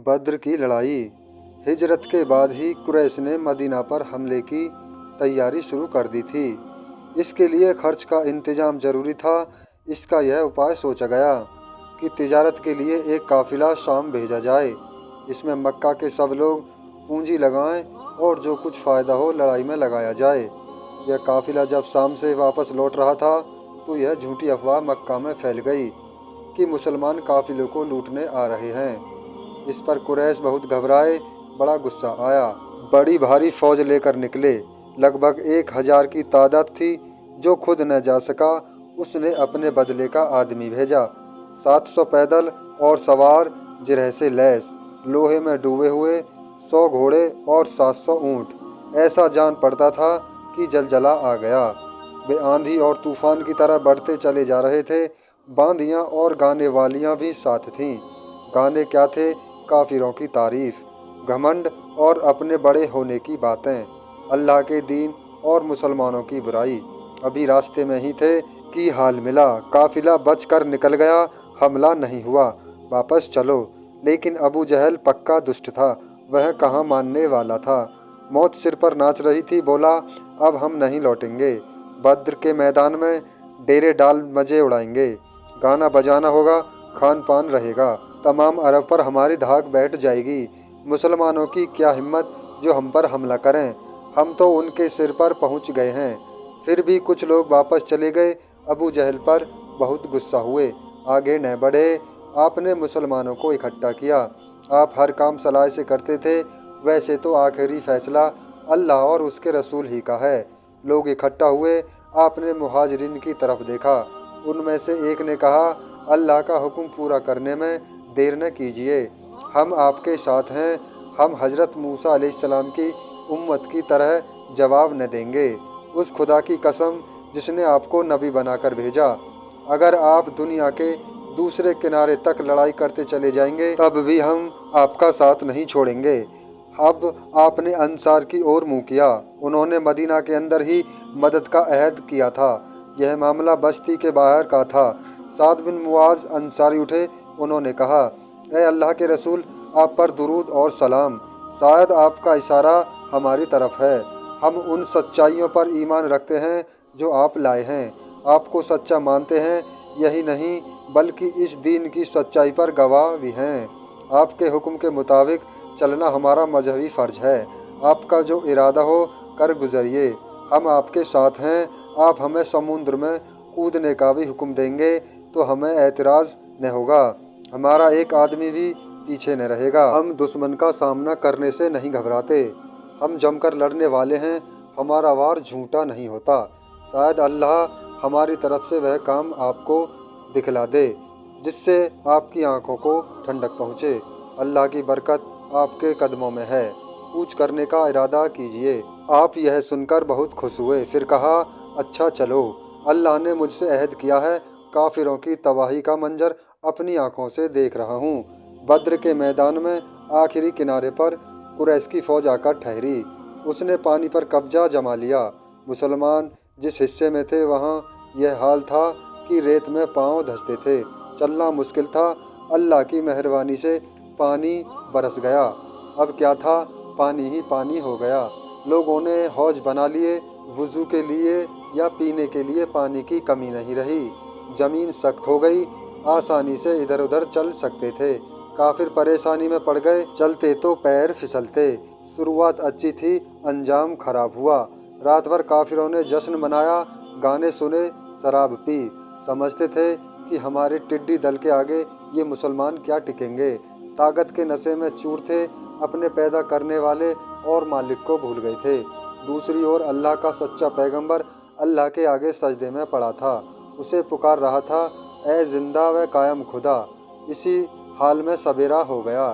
बद्र की लड़ाई। हिजरत के बाद ही कुरैश ने मदीना पर हमले की तैयारी शुरू कर दी थी। इसके लिए खर्च का इंतजाम जरूरी था। इसका यह उपाय सोचा गया कि तिजारत के लिए एक काफिला शाम भेजा जाए। इसमें मक्का के सब लोग पूंजी लगाएं और जो कुछ फ़ायदा हो लड़ाई में लगाया जाए। यह काफिला जब शाम से वापस लौट रहा था तो यह झूठी अफवाह मक्का में फैल गई कि मुसलमान काफिलों को लूटने आ रहे हैं। इस पर कुरैश बहुत घबराए, बड़ा गुस्सा आया। बड़ी भारी फौज लेकर निकले। लगभग 1000 की तादाद थी। जो खुद न जा सका उसने अपने बदले का आदमी भेजा। 700 पैदल और सवार, जिरह से लैस, लोहे में डूबे हुए, 100 घोड़े और 700 ऊँट। ऐसा जान पड़ता था कि जलजला आ गया। वे आंधी और तूफान की तरह बढ़ते चले जा रहे थे। बांधियाँ और गाने वालियाँ भी साथ थीं। गाने क्या थे? काफिरों की तारीफ, घमंड और अपने बड़े होने की बातें, अल्लाह के दीन और मुसलमानों की बुराई। अभी रास्ते में ही थे कि हाल मिला। काफिला बचकर निकल गया, हमला नहीं हुआ। वापस चलो। लेकिन अबू जहल पक्का दुष्ट था। वह कहाँ मानने वाला था। मौत सिर पर नाच रही थी। बोला, अब हम नहीं लौटेंगे। बद्र के मैदान में डेरे डाल मजे उड़ाएंगे। गाना बजाना होगा, खान पान रहेगा। तमाम अरब पर हमारी धाक बैठ जाएगी। मुसलमानों की क्या हिम्मत जो हम पर हमला करें। हम तो उनके सिर पर पहुंच गए हैं। फिर भी कुछ लोग वापस चले गए। अबू जहल पर बहुत गुस्सा हुए, आगे न बढ़े। आपने मुसलमानों को इकट्ठा किया। आप हर काम सलाह से करते थे। वैसे तो आखिरी फैसला अल्लाह और उसके रसूल ही का है। लोग इकट्ठा हुए। आपने मुहाजिरीन की तरफ देखा। उनमें से एक ने कहा, अल्लाह का हुक्म पूरा करने में देर न कीजिए। हम आपके साथ हैं। हम हजरत मूसा अलैहिस्सलाम की उम्मत की तरह जवाब न देंगे। उस खुदा की कसम जिसने आपको नबी बनाकर भेजा, अगर आप दुनिया के दूसरे किनारे तक लड़ाई करते चले जाएंगे तब भी हम आपका साथ नहीं छोड़ेंगे। अब आपने अंसार की ओर मुँह किया। उन्होंने मदीना के अंदर ही मदद का अहद किया था। यह मामला बस्ती के बाहर का था। साद बिन मुआज अंसारी उठे। उन्होंने कहा, ए अल्लाह के रसूल, आप पर दुरूद और सलाम। शायद आपका इशारा हमारी तरफ है। हम उन सच्चाइयों पर ईमान रखते हैं जो आप लाए हैं। आपको सच्चा मानते हैं। यही नहीं बल्कि इस दीन की सच्चाई पर गवाह भी हैं। आपके हुक्म के मुताबिक चलना हमारा मजहबी फ़र्ज है। आपका जो इरादा हो कर गुजरिए। हम आपके साथ हैं। आप हमें समुद्र में कूदने का भी हुक्म देंगे तो हमें एतराज़ न होगा। हमारा एक आदमी भी पीछे न रहेगा। हम दुश्मन का सामना करने से नहीं घबराते। हम जमकर लड़ने वाले हैं। हमारा वार झूठा नहीं होता। शायद अल्लाह हमारी तरफ से वह काम आपको दिखला दे जिससे आपकी आंखों को ठंडक पहुँचे। अल्लाह की बरकत आपके कदमों में है। कूच करने का इरादा कीजिए। आप यह सुनकर बहुत खुश हुए। फिर कहा, अच्छा चलो। अल्लाह ने मुझसे अहद किया है। काफिरों की तबाही का मंजर अपनी आंखों से देख रहा हूँ। बद्र के मैदान में आखिरी किनारे पर कुरैश की फौज आकर ठहरी। उसने पानी पर कब्जा जमा लिया। मुसलमान जिस हिस्से में थे वहाँ यह हाल था कि रेत में पाँव धंसते थे। चलना मुश्किल था। अल्लाह की मेहरबानी से पानी बरस गया। अब क्या था, पानी ही पानी हो गया। लोगों ने हौज बना लिए। वुज़ू के लिए या पीने के लिए पानी की कमी नहीं रही। ज़मीन सख्त हो गई। आसानी से इधर उधर चल सकते थे। काफिर परेशानी में पड़ गए। चलते तो पैर फिसलते। शुरुआत अच्छी थी, अंजाम खराब हुआ। रात भर काफिरों ने जश्न मनाया, गाने सुने, शराब पी। समझते थे कि हमारे टिड्डी दल के आगे ये मुसलमान क्या टिकेंगे। ताकत के नशे में चूर थे। अपने पैदा करने वाले और मालिक को भूल गए थे। दूसरी ओर अल्लाह का सच्चा पैगंबर अल्लाह के आगे सजदे में पड़ा था। उसे पुकार रहा था, ए जिंदा व कायम खुदा। इसी हाल में सवेरा हो गया।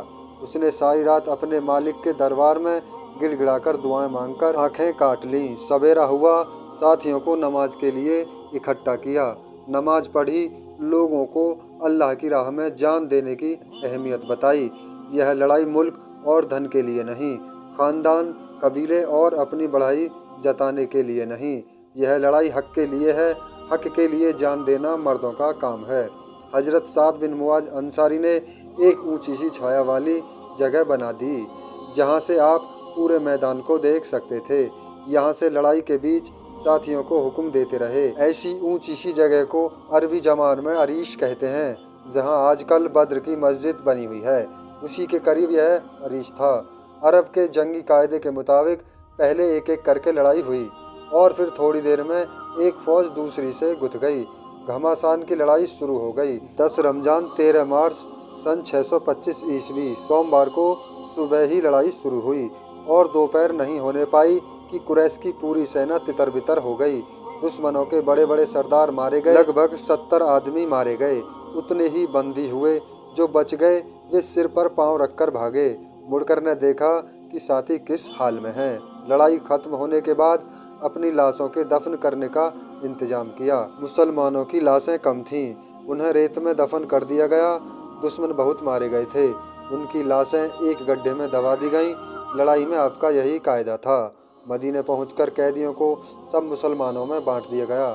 उसने सारी रात अपने मालिक के दरबार में गिड़गिड़ाकर दुआएं मांगकर आंखें काट लीं। सवेरा हुआ। साथियों को नमाज के लिए इकट्ठा किया। नमाज पढ़ी। लोगों को अल्लाह की राह में जान देने की अहमियत बताई। यह लड़ाई मुल्क और धन के लिए नहीं, खानदान, कबीले और अपनी बढ़ाई जताने के लिए नहीं। यह लड़ाई हक के लिए है। हक के लिए जान देना मर्दों का काम है। हजरत साद बिन मुआज अंसारी ने एक ऊंची सी छाया वाली जगह बना दी, जहां से आप पूरे मैदान को देख सकते थे। यहाँ से लड़ाई के बीच साथियों को हुक्म देते रहे। ऐसी ऊंची सी जगह को अरबी जबान में अरीश कहते हैं, जहां आजकल बद्र की मस्जिद बनी हुई है, उसी के करीब यह अरीश था। अरब के जंगी कायदे के मुताबिक पहले एक एक करके लड़ाई हुई और फिर थोड़ी देर में एक फौज दूसरी से गुथ गई। घमासान की लड़ाई शुरू हो गई। 10 रमजान 13 मार्च सन 625 ईस्वी सोमवार को सुबह ही लड़ाई शुरू हुई और दोपहर नहीं होने पाई कि कुरैश की पूरी सेना तितर बितर हो गई। दुश्मनों के बड़े बड़े सरदार मारे गए, लगभग 70 आदमी मारे गए। उतने ही बंदी हुए, जो बच गए वे सिर पर पांव रखकर भागे। मुड़कर न देखा कि साथी किस हाल में हैं। लड़ाई खत्म होने के बाद अपनी लाशों के दफन करने का इंतजाम किया। मुसलमानों की लाशें कम थीं, उन्हें रेत में दफन कर दिया गया। दुश्मन बहुत मारे गए थे, उनकी लाशें एक गड्ढे में दबा दी गईं। लड़ाई में आपका यही कायदा था। मदीने पहुंचकर कैदियों को सब मुसलमानों में बांट दिया गया।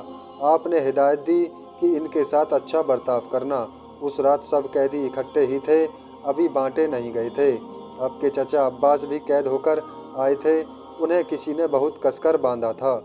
आपने हिदायत दी कि इनके साथ अच्छा बर्ताव करना। उस रात सब कैदी इकट्ठे ही थे, अभी बांटे नहीं गए थे। आपके चचा अब्बास भी कैद होकर आए थे। उन्हें किसी ने बहुत कसकर बांधा था।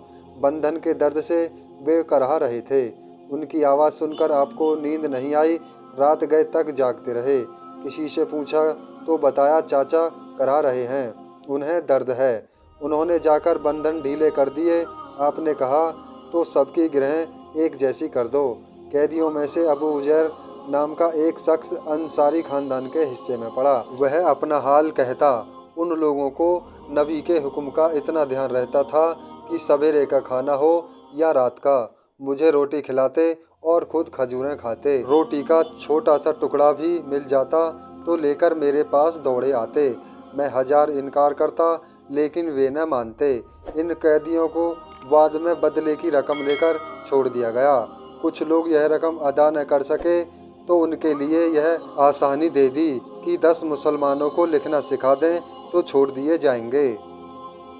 बंधन के दर्द से वे कराह रहे थे। उनकी आवाज़ सुनकर आपको नींद नहीं आई, रात गए तक जागते रहे। किसी से पूछा तो बताया चाचा कराह रहे हैं, उन्हें दर्द है। उन्होंने जाकर बंधन ढीले कर दिए। आपने कहा तो सबकी गिरहें एक जैसी कर दो। कैदियों में से अबू उजैर नाम का एक शख्स अंसारी खानदान के हिस्से में पड़ा। वह अपना हाल कहता। उन लोगों को नबी के हुक्म का इतना ध्यान रहता था कि सवेरे का खाना हो या रात का, मुझे रोटी खिलाते और खुद खजूरें खाते। रोटी का छोटा सा टुकड़ा भी मिल जाता तो लेकर मेरे पास दौड़े आते। मैं 1000 इनकार करता, लेकिन वे न मानते। इन कैदियों को बाद में बदले की रकम लेकर छोड़ दिया गया। कुछ लोग यह रकम अदा न कर सके तो उनके लिए यह आसानी दे दी कि 10 मुसलमानों को लिखना सिखा दें तो छोड़ दिए जाएंगे।